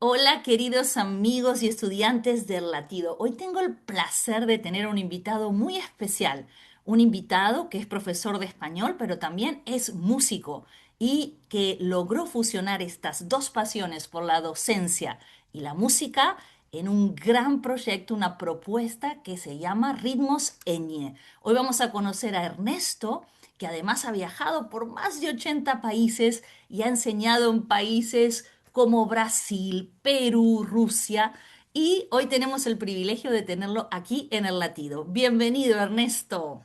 Hola, queridos amigos y estudiantes del Latido. Hoy tengo el placer de tener un invitado muy especial, un invitado que es profesor de español, pero también es músico y que logró fusionar estas dos pasiones por la docencia y la música en un gran proyecto, una propuesta que se llama Ritmos Eñe. Hoy vamos a conocer a Ernesto, que además ha viajado por más de 80 países y ha enseñado en países como Brasil, Perú, Rusia. Y hoy tenemos el privilegio de tenerlo aquí en el Latido. Bienvenido, Ernesto.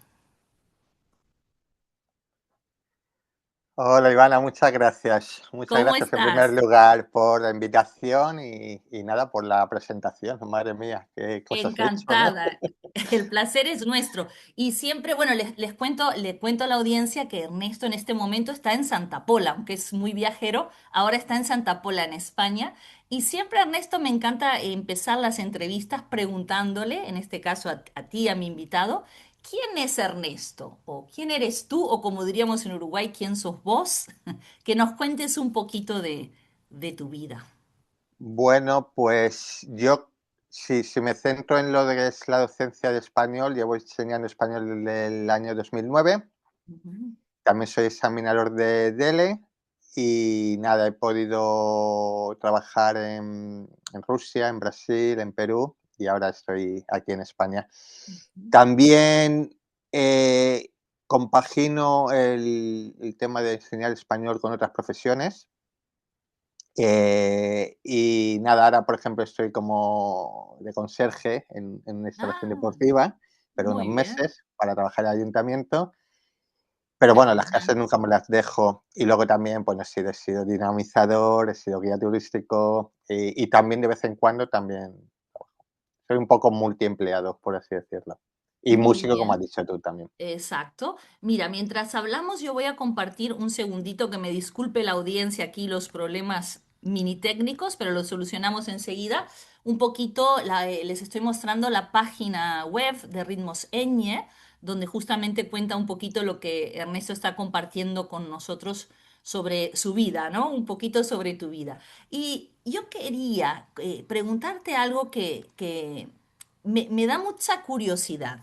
Hola Ivana, muchas gracias. Muchas ¿Cómo gracias en primer estás? lugar por la invitación y nada, por la presentación. Madre mía, qué cosas he hecho, ¿no? Encantada. El placer es nuestro. Y siempre, bueno, les cuento a la audiencia que Ernesto en este momento está en Santa Pola, aunque es muy viajero, ahora está en Santa Pola, en España. Y siempre, Ernesto, me encanta empezar las entrevistas preguntándole, en este caso a ti, a mi invitado, ¿quién es Ernesto? ¿O quién eres tú? O como diríamos en Uruguay, ¿quién sos vos? Que nos cuentes un poquito de tu vida. Bueno, pues yo, si me centro en lo que es la docencia de español, llevo enseñando español desde el año 2009. Ujú. También soy examinador de DELE y nada, he podido trabajar en Rusia, en Brasil, en Perú y ahora estoy aquí en España. Ujú. También compagino el tema de enseñar español con otras profesiones. Y nada, ahora por ejemplo estoy como de conserje en una instalación Ah, deportiva, pero unos muy bien. meses para trabajar en el ayuntamiento. Pero bueno, las Fenomenal. clases nunca me las dejo. Y luego también, pues he sido dinamizador, he sido guía turístico y también de vez en cuando también soy un poco multiempleado, por así decirlo. Y Muy músico, como has bien. dicho tú también. Exacto. Mira, mientras hablamos, yo voy a compartir un segundito que me disculpe la audiencia aquí los problemas mini técnicos, pero los solucionamos enseguida. Un poquito, les estoy mostrando la página web de Ritmos Eñe, donde justamente cuenta un poquito lo que Ernesto está compartiendo con nosotros sobre su vida, ¿no? Un poquito sobre tu vida. Y yo quería preguntarte algo que me da mucha curiosidad.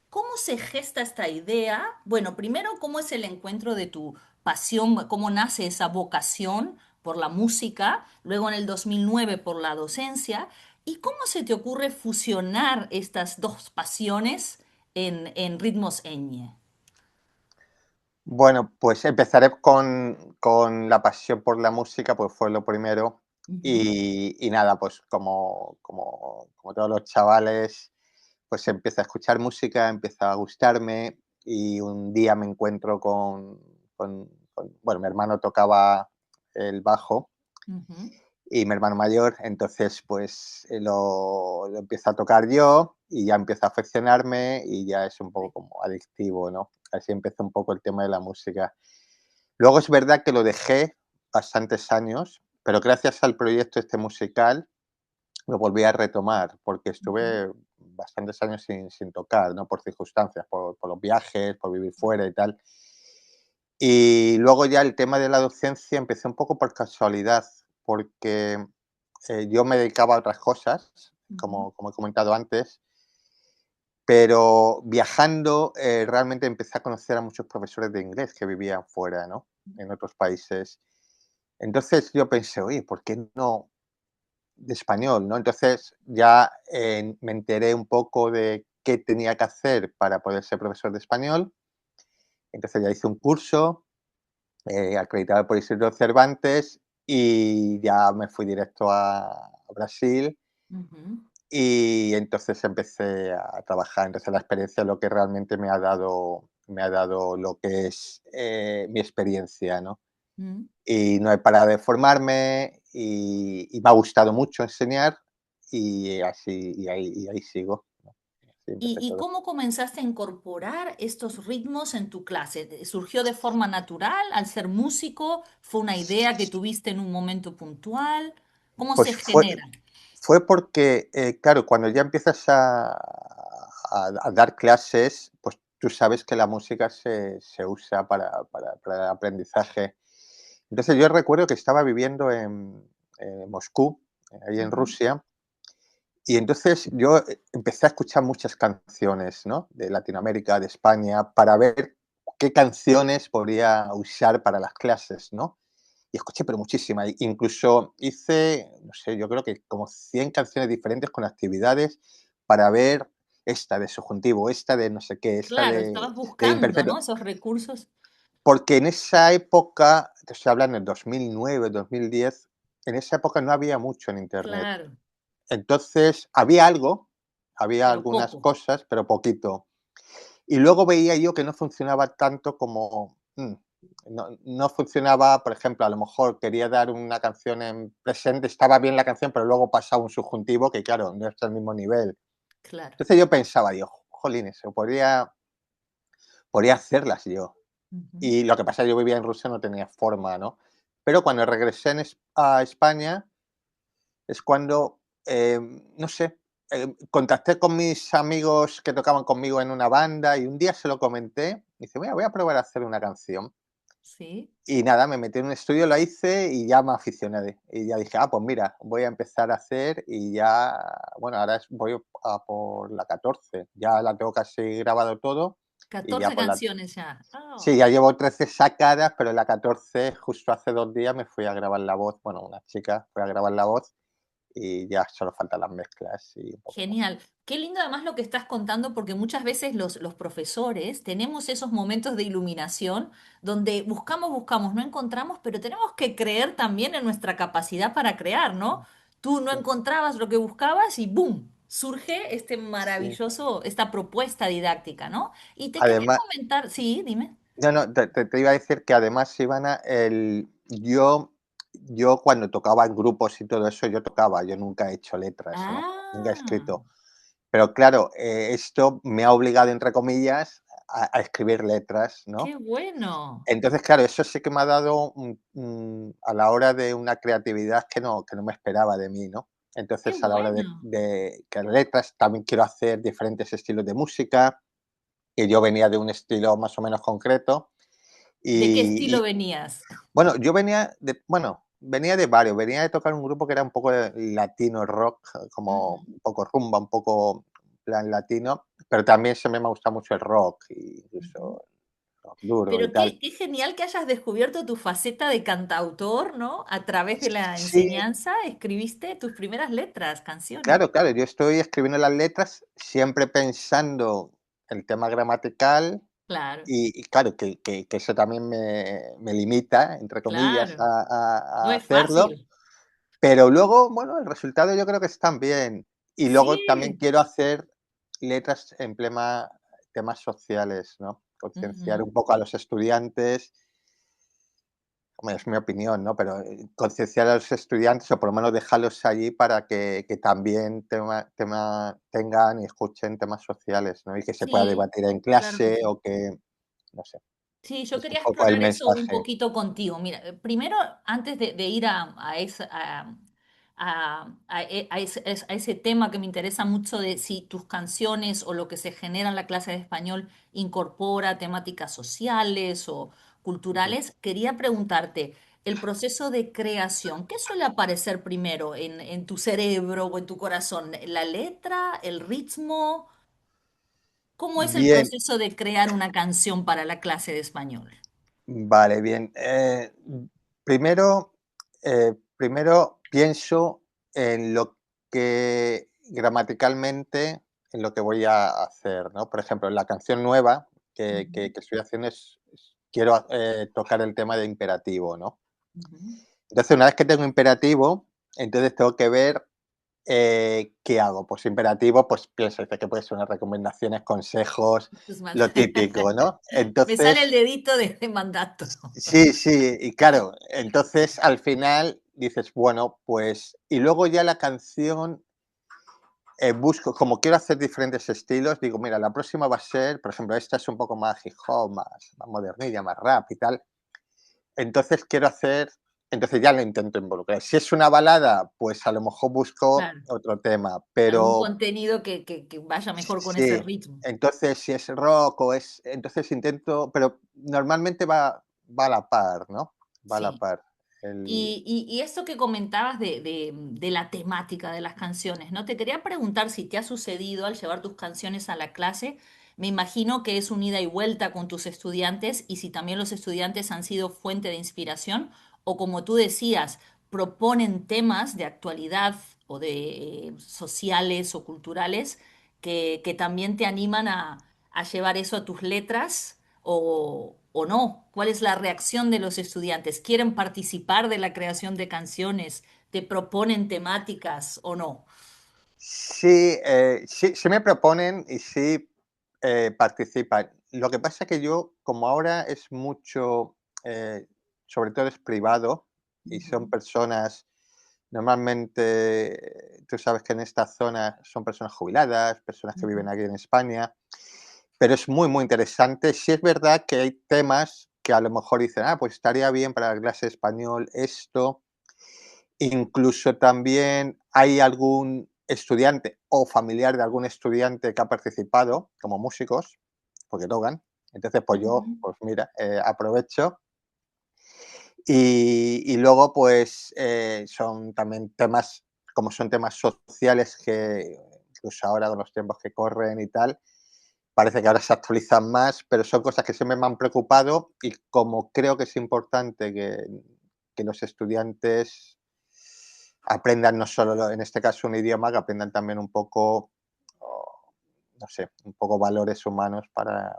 ¿Cómo se gesta esta idea? Bueno, primero, ¿cómo es el encuentro de tu pasión? ¿Cómo nace esa vocación por la música? Luego, en el 2009, por la docencia. ¿Y cómo se te ocurre fusionar estas dos pasiones en Ritmos Eñe? Bueno, pues empezaré con la pasión por la música, pues fue lo primero. Ujú. Y nada, pues como todos los chavales, pues empieza a escuchar música, empieza a gustarme y un día me encuentro bueno, mi hermano tocaba el bajo Ujú. y mi hermano mayor, entonces pues lo empiezo a tocar yo y ya empiezo a afeccionarme y ya es un poco como adictivo, ¿no? Así empezó un poco el tema de la música. Luego es verdad que lo dejé bastantes años, pero gracias al proyecto este musical lo volví a retomar porque Ujú. estuve bastantes años sin tocar, ¿no? Por circunstancias, por los viajes, por vivir fuera y tal. Y luego ya el tema de la docencia empecé un poco por casualidad, porque yo me dedicaba a otras cosas, Ujú. como he comentado antes, pero viajando realmente empecé a conocer a muchos profesores de inglés que vivían fuera, ¿no? En otros países. Entonces yo pensé, oye, ¿por qué no de español, ¿no? Entonces ya me enteré un poco de qué tenía que hacer para poder ser profesor de español. Entonces ya hice un curso acreditado por Isidro Cervantes y ya me fui directo a Brasil Ujú. y entonces empecé a trabajar. Entonces la experiencia es lo que realmente me ha dado lo que es mi experiencia, ¿no? Ujú. Y no he parado de formarme y me ha gustado mucho enseñar y así y ahí sigo, ¿no? Así empecé Y todo. cómo comenzaste a incorporar estos ritmos en tu clase? ¿Surgió de forma natural al ser músico? ¿Fue una idea que tuviste en un momento puntual? ¿Cómo Pues se genera? fue porque, claro, cuando ya empiezas a dar clases, pues tú sabes que la música se usa para el aprendizaje. Entonces yo recuerdo que estaba viviendo en Moscú, ahí en Ujú. Rusia. Y entonces yo empecé a escuchar muchas canciones, ¿no? De Latinoamérica, de España, para ver qué canciones podría usar para las clases, ¿no? Y escuché, pero muchísimas. Incluso hice, no sé, yo creo que como 100 canciones diferentes con actividades para ver esta de subjuntivo, esta de no sé qué, esta Claro, estabas de buscando, imperfecto. ¿no? Esos recursos. Porque en esa época, te estoy hablando en 2009, 2010, en esa época no había mucho en Internet. Claro, Entonces, había algo, había pero algunas poco. cosas, pero poquito. Y luego veía yo que no funcionaba tanto como, no funcionaba, por ejemplo, a lo mejor quería dar una canción en presente, estaba bien la canción, pero luego pasaba un subjuntivo que, claro, no es al mismo nivel. Claro. Entonces yo pensaba, digo, jolines, podría hacerlas yo. Ujú. Y lo que pasa es que yo vivía en Rusia, no tenía forma, ¿no? Pero cuando regresé a España, es cuando, no sé, contacté con mis amigos que tocaban conmigo en una banda y un día se lo comenté. Y dice, mira, voy a probar a hacer una canción. Sí, Y nada, me metí en un estudio, la hice y ya me aficioné. Y ya dije, pues mira, voy a empezar a hacer y ya, bueno, ahora voy a por la 14. Ya la tengo casi grabado todo y ya 14 por la... canciones ya. Sí, ya llevo 13 sacadas, pero en la 14, justo hace 2 días, me fui a grabar la voz. Bueno, una chica fue a grabar la voz y ya solo faltan las mezclas y un poco más. Genial. Qué lindo además lo que estás contando, porque muchas veces los profesores tenemos esos momentos de iluminación donde buscamos, buscamos, no encontramos, pero tenemos que creer también en nuestra capacidad para crear, ¿no? Tú no Sí, encontrabas lo que buscabas y ¡boom! Surge este sí. maravilloso, esta propuesta didáctica, ¿no? Y te quería Además, comentar, sí, dime. no, no, te iba a decir que además, Ivana, yo cuando tocaba en grupos y todo eso, yo tocaba, yo nunca he hecho letras, ¿no? Nunca he Ah, escrito. Pero claro, esto me ha obligado, entre comillas, a escribir letras, qué ¿no? bueno. Entonces, claro, eso sí que me ha dado a la hora de una creatividad que no me esperaba de mí, ¿no? Qué Entonces, a la hora bueno. de que letras, también quiero hacer diferentes estilos de música, que yo venía de un estilo más o menos concreto. ¿De qué estilo Y venías? bueno, venía de varios, venía de tocar un grupo que era un poco de latino rock, como Ujú. un poco rumba, un poco plan latino, pero también siempre me ha gustado mucho el rock, Ujú. incluso rock duro y Pero tal. qué genial que hayas descubierto tu faceta de cantautor, ¿no? A través de la Sí, enseñanza escribiste tus primeras letras, canciones. claro, claro, yo estoy escribiendo las letras siempre pensando el tema gramatical Claro, y claro, que eso también me limita, entre comillas, claro. No a es hacerlo. fácil. Pero luego, bueno, el resultado yo creo que están bien. Y luego también Sí. quiero hacer letras en temas sociales, ¿no? Concienciar Ujú. un poco a los estudiantes, hombre, es mi opinión, ¿no? Pero concienciar a los estudiantes o por lo menos dejarlos allí para que también tengan y escuchen temas sociales, ¿no? Y que se pueda Sí, debatir en claro que clase sí. o que, no sé, Sí, yo es un quería poco el explorar eso un mensaje. poquito contigo. Mira, primero, antes de ir a ese tema que me interesa mucho de si tus canciones o lo que se genera en la clase de español incorpora temáticas sociales o Ujú. culturales, quería preguntarte, el proceso de creación, ¿qué suele aparecer primero en tu cerebro o en tu corazón? ¿La letra, el ritmo? ¿Cómo es el Bien, proceso de crear una canción para la clase de español? vale, bien. Primero pienso en lo que gramaticalmente, en lo que voy a hacer, ¿no? Por ejemplo, en la canción nueva Ujú, que estoy haciendo quiero tocar el tema de imperativo, ¿no? ujú. Entonces, una vez que tengo imperativo, entonces tengo que ver ¿qué hago? Pues imperativo, pues pienso que puede ser unas recomendaciones, consejos, Es más, lo típico, ¿no? me sale el Entonces, dedito de mandato. sí, sí, y claro, entonces al final dices, bueno, pues, y luego ya la canción, busco, como quiero hacer diferentes estilos, digo, mira, la próxima va a ser, por ejemplo, esta es un poco más hip hop, más modernilla, más rap y tal. Entonces quiero hacer, entonces ya lo intento involucrar. Si es una balada, pues a lo mejor busco Claro, otro tema, algún pero contenido que vaya mejor con ese sí, ritmo. entonces si es rock o entonces intento, pero normalmente va a la par, ¿no? Va a la Sí. par. El, Y esto que comentabas de la temática de las canciones, ¿no? Te quería preguntar si te ha sucedido al llevar tus canciones a la clase. Me imagino que es un ida y vuelta con tus estudiantes y si también los estudiantes han sido fuente de inspiración o como tú decías, proponen temas de actualidad o de sociales o culturales que también te animan a llevar eso a tus letras o no? ¿Cuál es la reacción de los estudiantes? ¿Quieren participar de la creación de canciones? ¿Te proponen temáticas o no? sí, sí me proponen y sí participan. Lo que pasa que yo, como ahora es mucho, eh, sobre todo es privado y son Ujú, personas, normalmente, tú sabes que en esta zona son personas jubiladas, personas que ujú, viven aquí en España, pero es muy, muy interesante. Sí es verdad que hay temas que a lo mejor dicen, ah, pues estaría bien para la clase de español esto. Incluso también hay algún estudiante o familiar de algún estudiante que ha participado como músicos, porque tocan. Entonces, pues yo, ujú. pues mira, aprovecho. Y luego, pues son también temas, como son temas sociales que incluso ahora con los tiempos que corren y tal, parece que ahora se actualizan más, pero son cosas que siempre me han preocupado y como creo que es importante que los estudiantes aprendan no solo, en este caso, un idioma, que aprendan también un poco, o, no sé, un poco valores humanos para,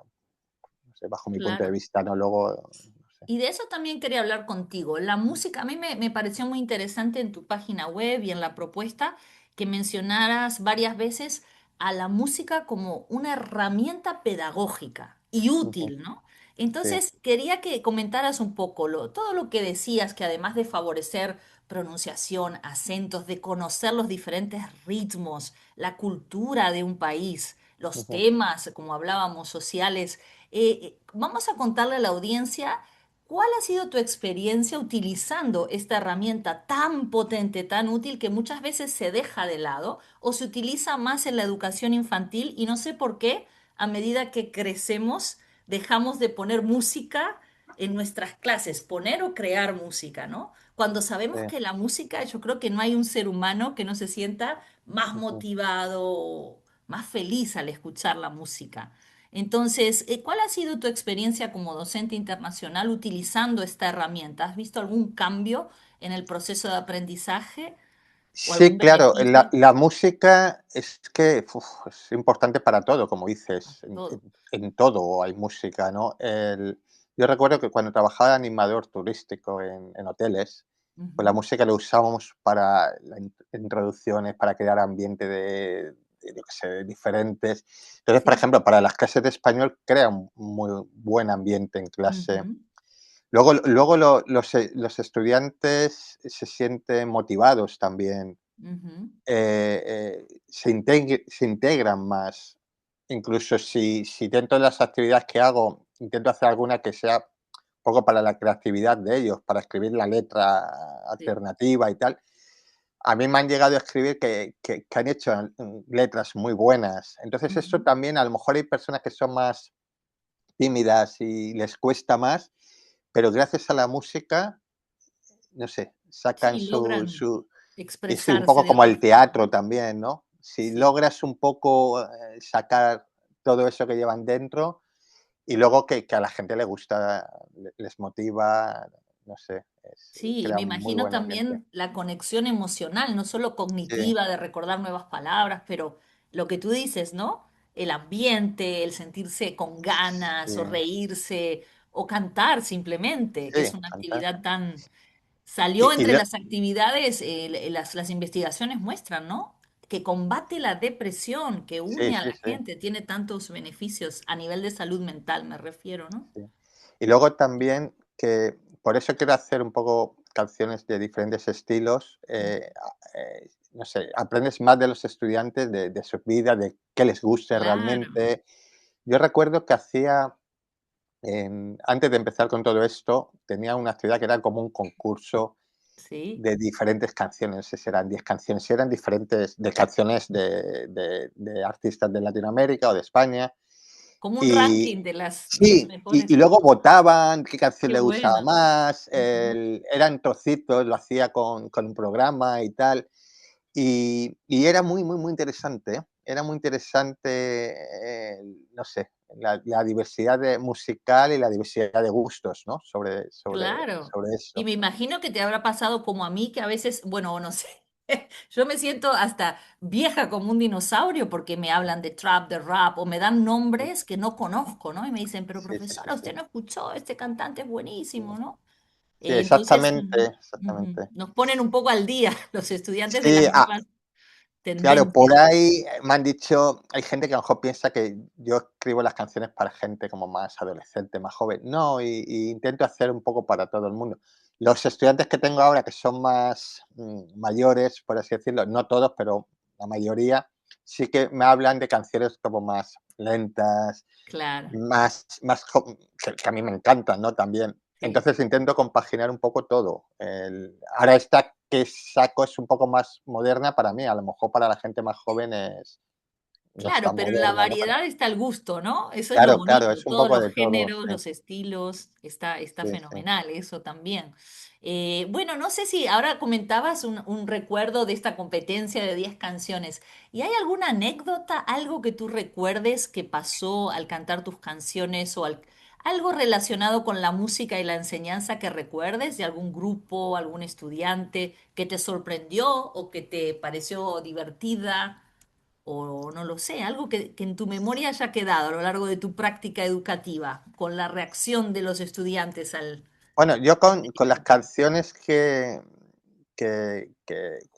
no sé, bajo mi punto de Claro. vista, ¿no? Luego, no sé. Y de eso también quería hablar contigo. La música, a mí me pareció muy interesante en tu página web y en la propuesta que mencionaras varias veces a la música como una herramienta pedagógica y Ujú, útil, ¿no? sí, Entonces, quería que comentaras un poco todo lo que decías, que además de favorecer pronunciación, acentos, de conocer los diferentes ritmos, la cultura de un país, los ujú. temas, como hablábamos, sociales, vamos a contarle a la audiencia. ¿Cuál ha sido tu experiencia utilizando esta herramienta tan potente, tan útil, que muchas veces se deja de lado o se utiliza más en la educación infantil? Y no sé por qué, a medida que crecemos, dejamos de poner música en nuestras clases, poner o crear música, ¿no? Cuando Sí, sabemos que la música, yo creo que no hay un ser humano que no se sienta más ujú. motivado, o más feliz al escuchar la música. Entonces, ¿cuál ha sido tu experiencia como docente internacional utilizando esta herramienta? ¿Has visto algún cambio en el proceso de aprendizaje o Sí, algún claro, la, beneficio? la música es que es importante para todo, como dices, Todo. en todo hay música, ¿no? Yo recuerdo que cuando trabajaba de animador turístico en hoteles, pues la Ujú, música la usamos para introducciones, para crear ambiente yo qué sé, diferentes. Entonces, por sí. ejemplo, para las clases de español crea un muy buen ambiente en clase. Ujú, Luego los estudiantes se sienten motivados también, ujú, se integran más. Incluso si dentro de las actividades que hago intento hacer alguna que sea un poco para la creatividad de ellos, para escribir la letra sí. alternativa y tal. A mí me han llegado a escribir que han hecho letras muy buenas. Entonces, eso Ujú. también, a lo mejor hay personas que son más tímidas y les cuesta más, pero gracias a la música, no sé, sacan Sí, logran su y sí, un expresarse poco de como otra el forma. teatro también, ¿no? Si Sí. logras un poco, sacar todo eso que llevan dentro y luego que a la gente le gusta, les motiva, no sé, Sí, y crea me un muy imagino buen ambiente. también la conexión emocional, no solo Sí, cognitiva de recordar nuevas palabras, pero lo que tú dices, ¿no? El ambiente, el sentirse con ganas o sí, reírse o cantar simplemente, que es sí, una cantar. actividad tan... Salió Y entre lue las actividades, las investigaciones muestran, ¿no? Que combate la depresión, que sí, une a sí, la sí, gente, tiene tantos beneficios a nivel de salud mental, me refiero, ¿no? sí. Y luego también que por eso quiero hacer un poco canciones de diferentes estilos, no sé, aprendes más de los estudiantes, de su vida, de qué les gusta Claro, realmente. Yo recuerdo que hacía, antes de empezar con todo esto, tenía una actividad que era como un concurso sí. de diferentes canciones, no sé si eran 10 canciones, si eran diferentes, de canciones de artistas de Latinoamérica o de España. como un Y ranking de los sí, y mejores. luego votaban qué canción Qué le gustaba bueno. más, Ujú. eran trocitos, lo hacía con un programa y tal. Y era muy, muy, muy interesante, ¿eh? Era muy interesante, no sé, la diversidad de musical y la diversidad de gustos, ¿no? Claro. Sobre Y eso. me imagino que te habrá pasado como a mí, que a veces, bueno, no sé, yo me siento hasta vieja como un dinosaurio porque me hablan de trap, de rap, o me dan Mm, nombres que no conozco, ¿no? Y me dicen, pero sí, sí, sí, profesora, sí. usted no escuchó, este cantante es Sí, buenísimo, ¿no? sí, Entonces, exactamente, ujú, exactamente. nos ponen un poco al día los estudiantes de Sí, las nuevas claro, por tendencias. ahí me han dicho, hay gente que a lo mejor piensa que yo escribo las canciones para gente como más adolescente, más joven. No, y intento hacer un poco para todo el mundo. Los estudiantes que tengo ahora, que son más mayores, por así decirlo, no todos, pero la mayoría, sí que me hablan de canciones como más lentas, Claro, que a mí me encantan, ¿no? También. sí. Entonces intento compaginar un poco todo. Ahora esta que saco es un poco más moderna para mí, a lo mejor para la gente más joven no es Claro, tan pero en la moderna, ¿no? variedad está el gusto, ¿no? Eso es lo Claro, claro, bonito, es un todos poco los de todo, géneros, sí, los estilos, está sí, sí. fenomenal, eso también. Bueno, no sé si ahora comentabas un recuerdo de esta competencia de 10 canciones. ¿Y hay alguna anécdota, algo que tú recuerdes que pasó al cantar tus canciones o algo relacionado con la música y la enseñanza que recuerdes de algún grupo, algún estudiante que te sorprendió o que te pareció divertida? O no lo sé, algo que en tu memoria haya quedado a lo largo de tu práctica educativa, con la reacción de los estudiantes Bueno, yo al con las experimento. canciones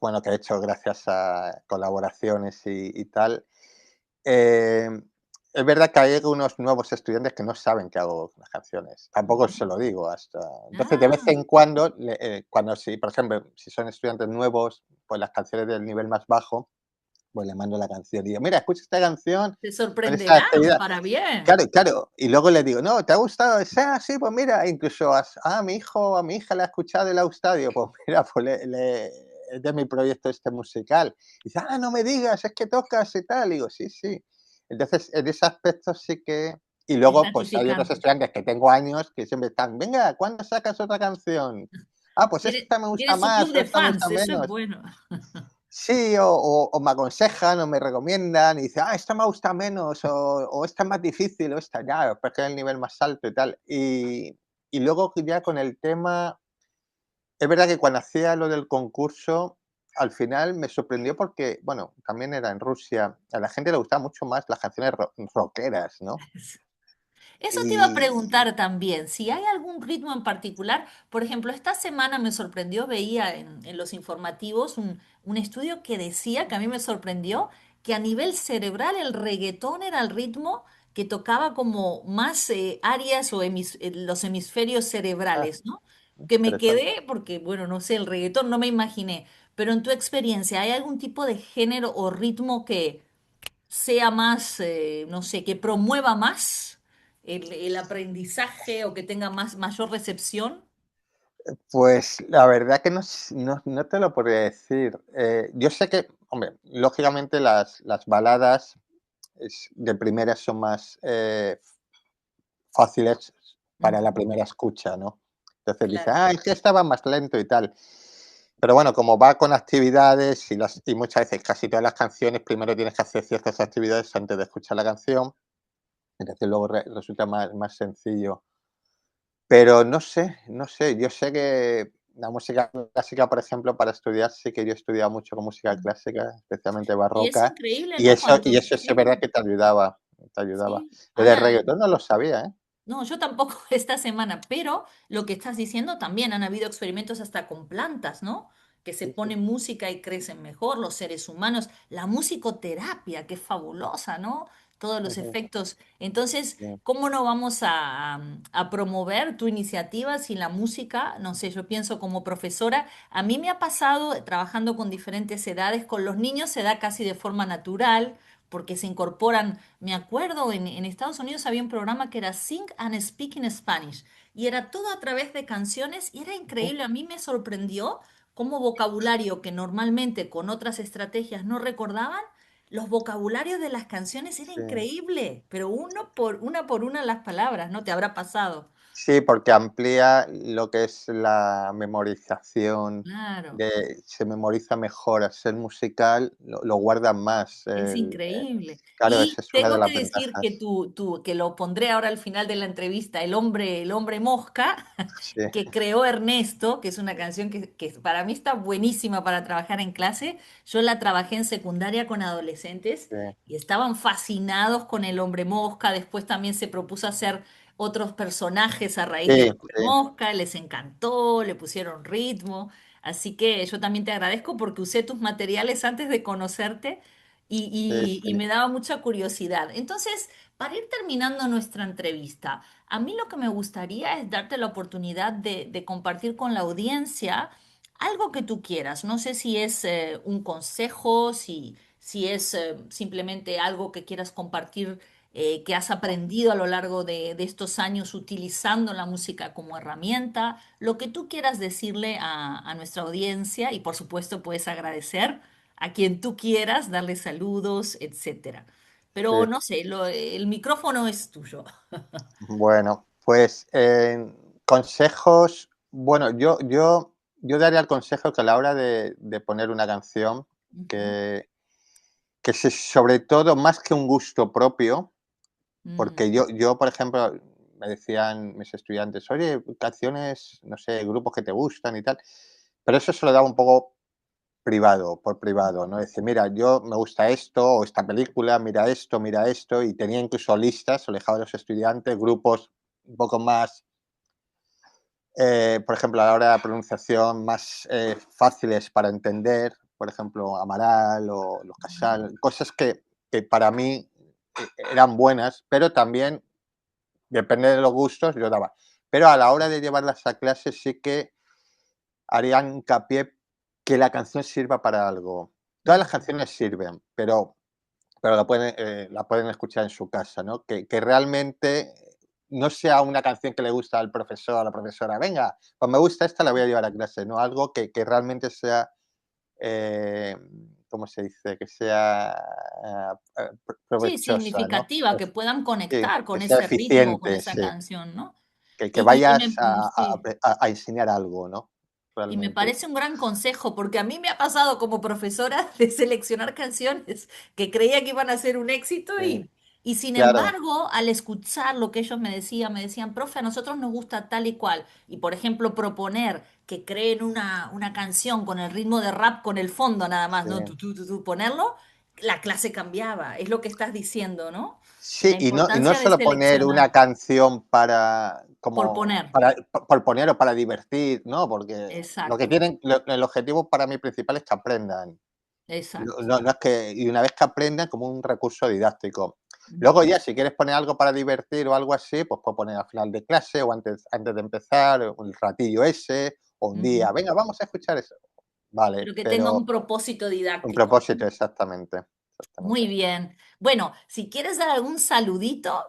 bueno, que he hecho gracias a colaboraciones y tal, eh, es verdad que hay algunos nuevos estudiantes que no saben que hago las canciones. Tampoco Ujú. se lo digo hasta. Entonces, de vez Ah, en cuando, cuando si, por ejemplo, si son estudiantes nuevos, pues las canciones del nivel más bajo, pues le mando la canción y digo, mira, escucha esta canción te con esta sorprenderán actividad. para bien. Claro, claro. Y luego le digo, no, ¿te ha gustado? Sí, sí, pues mira, incluso a mi hijo, a mi hija le ha escuchado y le ha gustado. Digo, pues mira, pues es de mi proyecto este musical. Y dice, no me digas, es que tocas y tal. Y digo, sí, sí. Entonces, en ese aspecto sí que. Y Es luego, pues hay otros gratificante. estudiantes que tengo años que siempre están, venga, ¿cuándo sacas otra canción? Ah, pues esta me gusta Tiene su club más o de esta me fans, gusta eso es menos. bueno. Sí, o me aconsejan o me recomiendan y dicen, esta me gusta menos o esta es más difícil o esta ya, porque es el nivel más alto y tal. Y luego que ya con el tema, es verdad que cuando hacía lo del concurso, al final me sorprendió porque, bueno, también era en Rusia, a la gente le gustaba mucho más las canciones rockeras, ¿no? Eso te iba a Y, preguntar también, si hay algún ritmo en particular. Por ejemplo, esta semana me sorprendió, veía en los informativos un estudio que decía, que a mí me sorprendió, que a nivel cerebral el reggaetón era el ritmo que tocaba como más áreas o los hemisferios ah, cerebrales, ¿no? Que me interesante. quedé, porque bueno, no sé, el reggaetón no me imaginé, pero en tu experiencia, ¿hay algún tipo de género o ritmo que sea más, no sé, que promueva más el aprendizaje o que tenga mayor recepción? Pues la verdad que no te lo podría decir. Yo sé que, hombre, lógicamente las baladas de primeras son más fáciles para la Ujú, primera escucha, ¿no? Entonces dice, claro. es que estaba más lento y tal. Pero bueno, como va con actividades y muchas veces casi todas las canciones, primero tienes que hacer ciertas actividades antes de escuchar la canción, entonces luego resulta más sencillo. Pero no sé, no sé, yo sé que la música clásica, por ejemplo, para estudiar, sí que yo he estudiado mucho con música Mm. clásica, especialmente Y es barroca, increíble, y ¿no? y eso sí es verdad que te ayudaba, te ayudaba. Sí. Lo de Ana, reggaetón no lo sabía, ¿eh? no, yo tampoco esta semana, pero lo que estás diciendo también han habido experimentos hasta con plantas, ¿no? Que se Sí, sí, ponen música y crecen mejor los seres humanos. La musicoterapia, que es fabulosa, ¿no? Todos los ujú, efectos. Entonces, sí, ¿cómo no vamos a promover tu iniciativa sin la música? No sé, yo pienso como profesora, a mí me ha pasado trabajando con diferentes edades, con los niños se da casi de forma natural porque se incorporan. Me acuerdo, en Estados Unidos había un programa que era Sing and Speak in Spanish y era todo a través de canciones y era ujú, increíble. A mí me sorprendió cómo vocabulario que normalmente con otras estrategias no recordaban, los vocabularios de las canciones era sí. increíble, pero por una las palabras, ¿no? Te habrá pasado. Sí, porque amplía lo que es la memorización, Claro. se memoriza mejor. Al ser musical, lo guardan más. Es increíble. Claro, esa Y es una de tengo las que decir que ventajas. que lo pondré ahora al final de la entrevista, el hombre mosca, Sí, que creó Ernesto, que es una canción que para mí está buenísima para trabajar en clase. Yo la trabajé en secundaria con adolescentes sí, y estaban fascinados con el hombre mosca. Después también se propuso hacer otros personajes a raíz del sí, hombre sí, mosca, les encantó, le pusieron ritmo. Así que yo también te agradezco porque usé tus materiales antes de conocerte sí, y sí, me daba mucha curiosidad. Entonces, para ir terminando nuestra entrevista, a mí lo que me gustaría es darte la oportunidad de compartir con la audiencia algo que tú quieras. No sé si es un consejo, si es simplemente algo que quieras compartir, que has aprendido a lo largo de estos años utilizando la música como herramienta, lo que tú quieras decirle a nuestra audiencia y por supuesto puedes agradecer a quien tú quieras, darle saludos, etcétera. sí. Pero no sé, el micrófono es tuyo. Bueno, pues, consejos, bueno, yo daría el consejo que a la hora de poner una canción, Ujú. que sobre todo, más que un gusto propio, Mm, porque por ejemplo, me decían mis estudiantes: "Oye, canciones, no sé, grupos que te gustan y tal", pero eso se lo daba un poco privado, por privado, ¿no? Decir: "Mira, yo me gusta esto, o esta película, mira esto", y tenía incluso listas, o le dejaba a los estudiantes, grupos un poco más, por ejemplo, a la hora de la pronunciación, más, fáciles para entender, por ejemplo, Amaral o Los Casal, cosas que para mí eran buenas, pero también, depende de los gustos, yo daba. Pero a la hora de llevarlas a clase sí que haría hincapié que la canción sirva para algo. Todas las ujú. canciones sirven, pero la pueden escuchar en su casa, ¿no? Que realmente no sea una canción que le gusta al profesor o a la profesora. Venga, pues me gusta esta, la voy a llevar a clase, ¿no? Algo que realmente sea, eh, ¿cómo se dice? Que sea Sí, provechosa, ¿no? significativa, que puedan Sí, conectar que con sea ese ritmo, con eficiente, esa sí. canción, ¿no? Que Y vayas sí. a enseñar algo, ¿no? Y me Realmente. parece un gran consejo, porque a mí me ha pasado como profesora de seleccionar canciones que creía que iban a ser un éxito Sí, y sin claro, embargo, al escuchar lo que ellos me decían, profe, a nosotros nos gusta tal y cual. Y por ejemplo, proponer que creen una canción con el ritmo de rap, con el fondo nada más, sí. ¿no? Ponerlo, la clase cambiaba. Es lo que estás diciendo, ¿no? Sí, La y no importancia de solo poner una seleccionar, canción para por como poner. para por poner o para divertir, ¿no? Porque Exacto, el objetivo para mí principal es que aprendan. exacto. No es que y una vez que aprendan, como un recurso didáctico. Luego Ujú, ya, si quieres poner algo para divertir o algo así, pues puedes poner al final de clase o antes de empezar, o el ratillo ese, o un día: ujú. "Venga, vamos a escuchar eso". Vale, Pero que tenga un pero propósito un didáctico, ¿no? propósito, exactamente, Muy exactamente. bien. Bueno, si quieres dar algún saludito,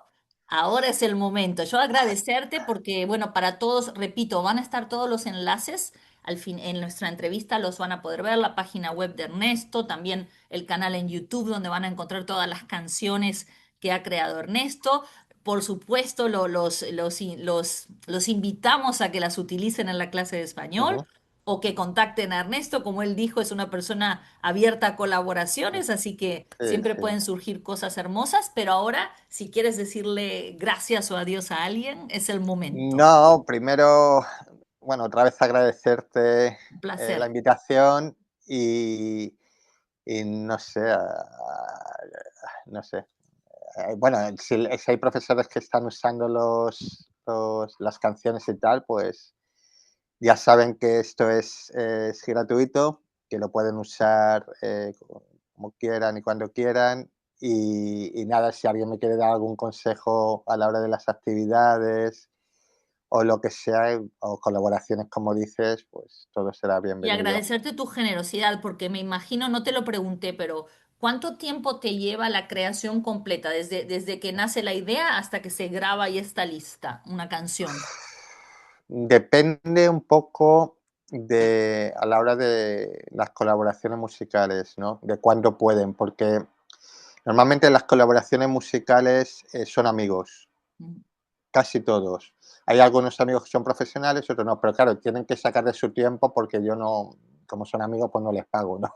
ahora es el momento. Yo agradecerte porque, bueno, para todos, repito, van a estar todos los enlaces al fin en nuestra entrevista, los van a poder ver, la página web de Ernesto, también el canal en YouTube donde van a encontrar todas las canciones que ha creado Ernesto. Por supuesto, los invitamos a que las utilicen en la clase de español Ujú, o que contacten a Ernesto, como él dijo, es una persona abierta a mm, colaboraciones, así que sí, siempre sí. pueden surgir cosas hermosas, pero ahora, si quieres decirle gracias o adiós a alguien, es el momento. No, primero, bueno, otra vez agradecerte, Un la placer. invitación y no sé, no sé, bueno, si hay profesores que están usando las canciones y tal, pues ya saben que esto es gratuito, que lo pueden usar, como quieran y cuando quieran. Y nada, si alguien me quiere dar algún consejo a la hora de las actividades o lo que sea, o colaboraciones, como dices, pues todo será Y bienvenido. agradecerte tu generosidad, porque me imagino, no te lo pregunté, pero ¿cuánto tiempo te lleva la creación completa, desde que nace la idea hasta que se graba y está lista una canción? Depende un poco a la hora de las colaboraciones musicales, ¿no? De cuándo pueden, porque Normalmente las colaboraciones musicales son amigos, Mm. casi todos. Hay algunos amigos que son profesionales, otros no, pero claro, tienen que sacar de su tiempo porque yo no, como son amigos, pues no les pago, ¿no?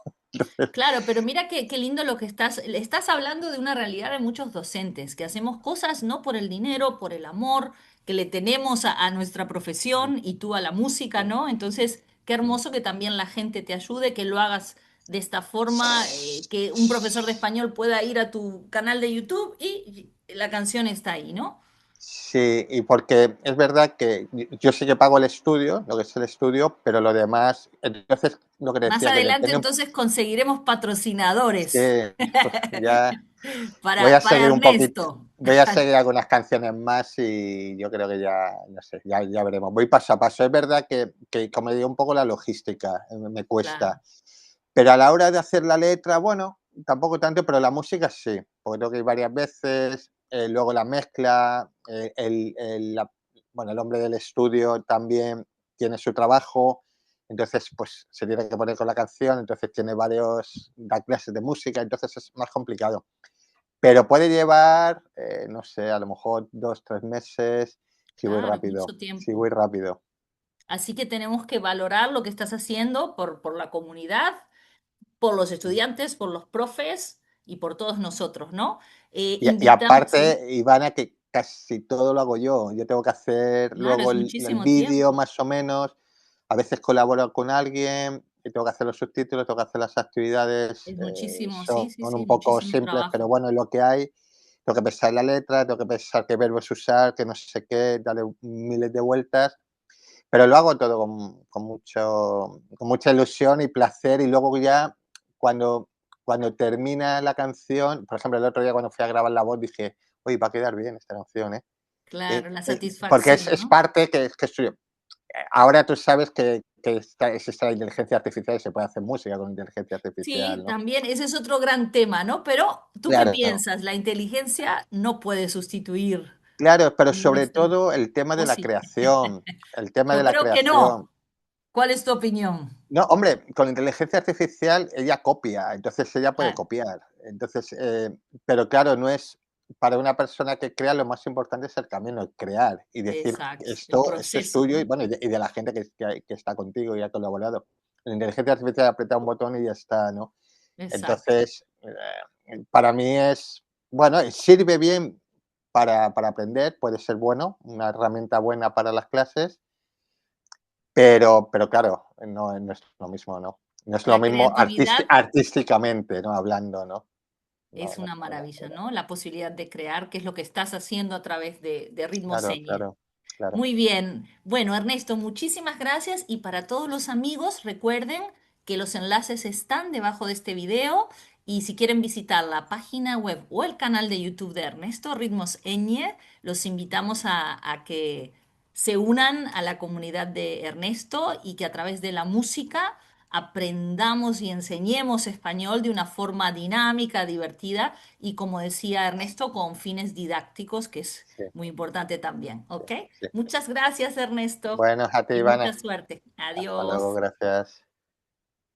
Claro, pero mira qué lindo lo que le estás hablando de una realidad de muchos docentes, que hacemos cosas no por el dinero, por el amor que le tenemos a nuestra profesión y tú a la música, ¿no? Entonces, qué hermoso que también la gente te ayude, que lo hagas de esta forma, que un profesor de español pueda ir a tu canal de YouTube y la canción está ahí, ¿no? Sí, y porque es verdad que yo sí que pago el estudio, lo que es el estudio, pero lo demás, entonces lo que te Más decía, que adelante depende, entonces conseguiremos sí, patrocinadores ya voy a para seguir un poquito, Ernesto. voy a seguir algunas canciones más y yo creo que ya, no sé, ya veremos. Voy paso a paso. Es verdad que como digo, un poco la logística me Claro. cuesta, pero a la hora de hacer la letra, bueno, tampoco tanto, pero la música sí, porque tengo que ir varias veces, luego la mezcla, bueno, el hombre del estudio también tiene su trabajo, entonces pues se tiene que poner con la canción, entonces tiene varios, da clases de música, entonces es más complicado. Pero puede llevar, no sé, a lo mejor 2, 3 meses Claro, es mucho si tiempo. voy rápido. Así que tenemos que valorar lo que estás haciendo por la comunidad, por los estudiantes, por los profes y por todos nosotros, ¿no? Y Invitamos, sí, aparte, Ivana, que casi todo lo hago yo. Yo tengo que hacer claro, luego es el muchísimo vídeo tiempo. más o menos. A veces colaboro con alguien y tengo que hacer los subtítulos, tengo que hacer las actividades. Es muchísimo, Son sí, sí, un sí, poco muchísimo simples, pero trabajo. bueno, es lo que hay. Tengo que pensar la letra, tengo que pensar qué verbos usar, que no sé qué, darle miles de vueltas. Pero lo hago todo con mucha ilusión y placer y luego ya cuando, cuando termina la canción, por ejemplo, el otro día cuando fui a grabar la voz dije, oye, va a quedar bien esta canción, ¿eh? Claro, la Porque satisfacción, es ¿no? parte que estoy... Ahora tú sabes que existe la inteligencia artificial y se puede hacer música con inteligencia Sí, artificial, ¿no? también ese es otro gran tema, ¿no? Pero ¿tú qué Claro, piensas? La inteligencia no puede sustituir claro, pero sobre nuestra... todo el tema de ¿O la sí? creación, el tema de Yo la creo que creación. no. ¿Cuál es tu opinión? No, hombre, con inteligencia artificial ella copia, entonces ella puede Claro, copiar. Entonces, pero claro, no es para una persona que crea lo más importante es el camino, el crear y decir exacto, el esto es proceso, tuyo y ¿no? bueno, y de la gente que está contigo y ha colaborado. La inteligencia artificial aprieta un botón y ya está, ¿no? Exacto. Entonces, para mí es, bueno, sirve bien para aprender, puede ser bueno, una herramienta buena para las clases, pero claro, no es lo mismo, ¿no? No es lo La mismo creatividad artísticamente, ¿no? Hablando, ¿no? es No una tiene nada que maravilla, ver. ¿no? La posibilidad de crear, que es lo que estás haciendo a través de Ritmo Claro, Señe. claro, claro. Muy bien. Bueno, Ernesto, muchísimas gracias y para todos los amigos, recuerden que los enlaces están debajo de este video y si quieren visitar la página web o el canal de YouTube de Ernesto Ritmos Eñe, los invitamos a que se unan a la comunidad de Ernesto y que a través de la música aprendamos y enseñemos español de una forma dinámica, divertida y como decía Ernesto, con fines didácticos, que es Sí, muy importante también. sí, ¿Ok? sí. Muchas gracias, Ernesto, Bueno, a ti, y mucha Ivana. suerte. Hasta luego, Adiós. gracias.